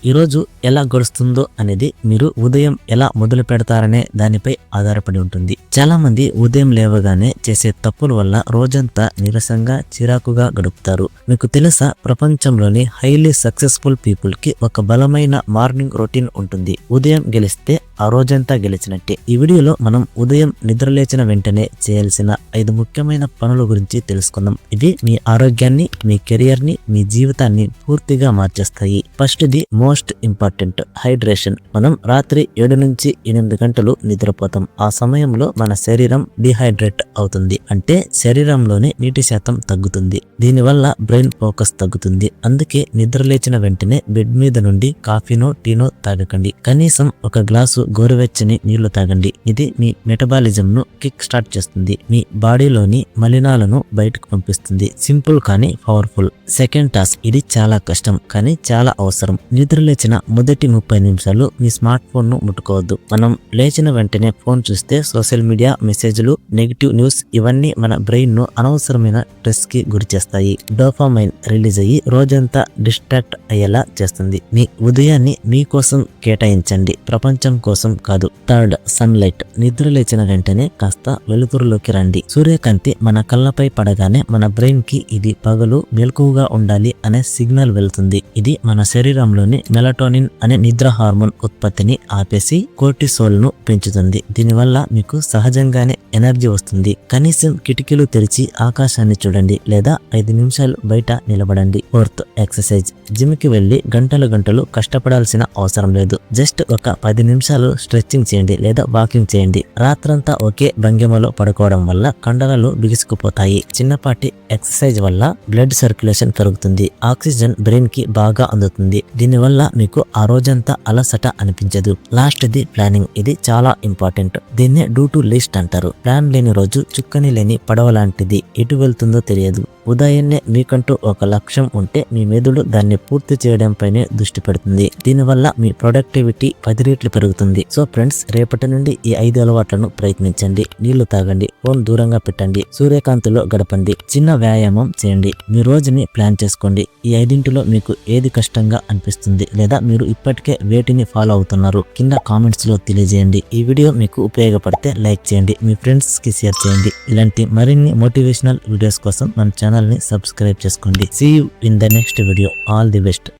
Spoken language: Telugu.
ఈ రోజు ఎలా గడుస్తుందో అనేది మీరు ఉదయం ఎలా మొదలు పెడతారనే దానిపై ఆధారపడి ఉంటుంది. చాలా మంది ఉదయం లేవగానే చేసే తప్పుల వల్ల రోజంతా నీరసంగా చిరాకుగా గడుపుతారు. మీకు తెలుసా, ప్రపంచంలోని హైలీ సక్సెస్ఫుల్ పీపుల్ కి ఒక బలమైన మార్నింగ్ రొటీన్ ఉంటుంది. ఉదయం గెలిస్తే ఆ రోజంతా గెలిచినట్టే. ఈ వీడియోలో మనం ఉదయం నిద్రలేచిన వెంటనే చేయాల్సిన 5 ముఖ్యమైన పనుల గురించి తెలుసుకుందాం. ఇవి మీ ఆరోగ్యాన్ని, మీ కెరియర్ ని, మీ జీవితాన్ని పూర్తిగా మార్చేస్తాయి. First the most important, hydration. మనం రాత్రి 7 నుంచి 8 గంటలు నిద్రపోతాం. ఆ సమయంలో మన శరీరం డిహైడ్రేట్ అవుతుంది, అంటే శరీరంలోని నీటి శాతం తగ్గుతుంది. దీనివల్ల బ్రెయిన్ ఫోకస్ తగ్గుతుంది. అందుకే నిద్రలేచిన వెంటనే బెడ్ మీద నుండి కాఫీనో టీనో తాగకండి. కనీసం ఒక గ్లాసు గోరువెచ్చని నీళ్లు తాగండి. ఇది మీ మెటబాలిజం ను కిక్ స్టార్ట్ చేస్తుంది. మీ బాడీలోని మలినాలను బయటకు పంపిస్తుంది. సింపుల్ కానీ పవర్ఫుల్. సెకండ్ టాస్క్, ఇది చాలా కష్టం కానీ చాలా అవసరం. నిద్ర లేచిన మొదటి 30 నిమిషాలు మీ స్మార్ట్ ఫోన్ ను ముట్టుకోవద్దు. మనం లేచిన వెంటనే ఫోన్ చూస్తే సోషల్ మీడియా, మెసేజ్లు, నెగిటివ్ న్యూస్ ఇవన్నీ మన బ్రెయిన్ ను అనవసరమైన స్ట్రెస్ కి గురి చేస్తాయి. డోపామైన్ రిలీజ్ అయ్యి రోజంతా డిస్ట్రాక్ట్ అయ్యేలా చేస్తుంది. మీ ఉదయాన్ని మీకోసం కేటాయించండి, ప్రపంచం కోసం కాదు. Third, sunlight. నిద్ర లేచిన వెంటనే కాస్త వెలుతురులోకి రండి. సూర్యకాంతి మన కళ్ళపై పడగానే మన బ్రెయిన్ కి ఇది పగలు మెలకువగా ఉండాలి అనే సిగ్నల్ వెళ్తుంది. ఇది మన శరీరంలోని మెలటోనిన్ అనే నిద్ర హార్మోన్ ఉత్పత్తిని ఆపేసి కోర్టిసోల్ ను పెంచుతుంది. దీనివల్ల మీకు సహజంగానే ఎనర్జీ వస్తుంది. కనీసం కిటికీలు తెరిచి ఆకాశాన్ని చూడండి లేదా 5 నిమిషాలు బయట నిలబడండి. Fourth, exercise. జిమ్ కి వెళ్లి గంటలు కష్టపడాల్సిన అవసరం లేదు. జస్ట్ ఒక 10 నిమిషాలు స్ట్రెచ్చింగ్ చేయండి లేదా వాకింగ్ చేయండి. రాత్రంతా ఒకే భంగిమలో పడుకోవడం వల్ల కండరాలు బిగుసుకుపోతాయి. చిన్నపాటి ఎక్సర్సైజ్ వల్ల బ్లడ్ సర్క్యులేషన్ పెరుగుతుంది. ఆక్సిజన్ బ్రెయిన్ కి బాగా అందుతుంది. దీనివల్ల మీకు ఆ రోజంతా అలసట అనిపించదు. Last the planning. ఇది చాలా ఇంపార్టెంట్. దీన్నే డూ టు లిస్ట్ అంటారు. ప్లాన్ లేని రోజు చుక్కని లేని పడవ లాంటిది. ఎటు వెళ్తుందో తెలియదు. ఉదయాన్నే మీకంటూ ఒక లక్ష్యం ఉంటే మీ మెదడు దాన్ని పూర్తి చేయడంపైనే దృష్టి పెడుతుంది. దీనివల్ల మీ ప్రొడక్టివిటీ 10 రెట్లు పెరుగుతుంది. సో ఫ్రెండ్స్, రేపటి నుండి ఈ 5 అలవాట్లను ప్రయత్నించండి. నీళ్లు తాగండి, ఫోన్ దూరంగా పెట్టండి, సూర్యకాంతిలో గడపండి, చిన్న వ్యాయామం చేయండి. మీ రోజుని ప్లాన్ చేసుకోండి. ఈ 5 మీకు ఏది కష్టంగా అనిపిస్తుంది లేదా మీరు ఇప్పటికే వేటిని ఫాలో అవుతున్నారు కింద కామెంట్స్ లో తెలియజేయండి. ఈ వీడియో మీకు ఉపయోగపడితే లైక్ చేయండి, మీ ఫ్రెండ్స్ కి షేర్ చేయండి. ఇలాంటి మరిన్ని మోటివేషనల్ వీడియోస్ కోసం మన ఛానల్ ని సబ్స్క్రైబ్ చేసుకోండి. See you in the next video. All the best.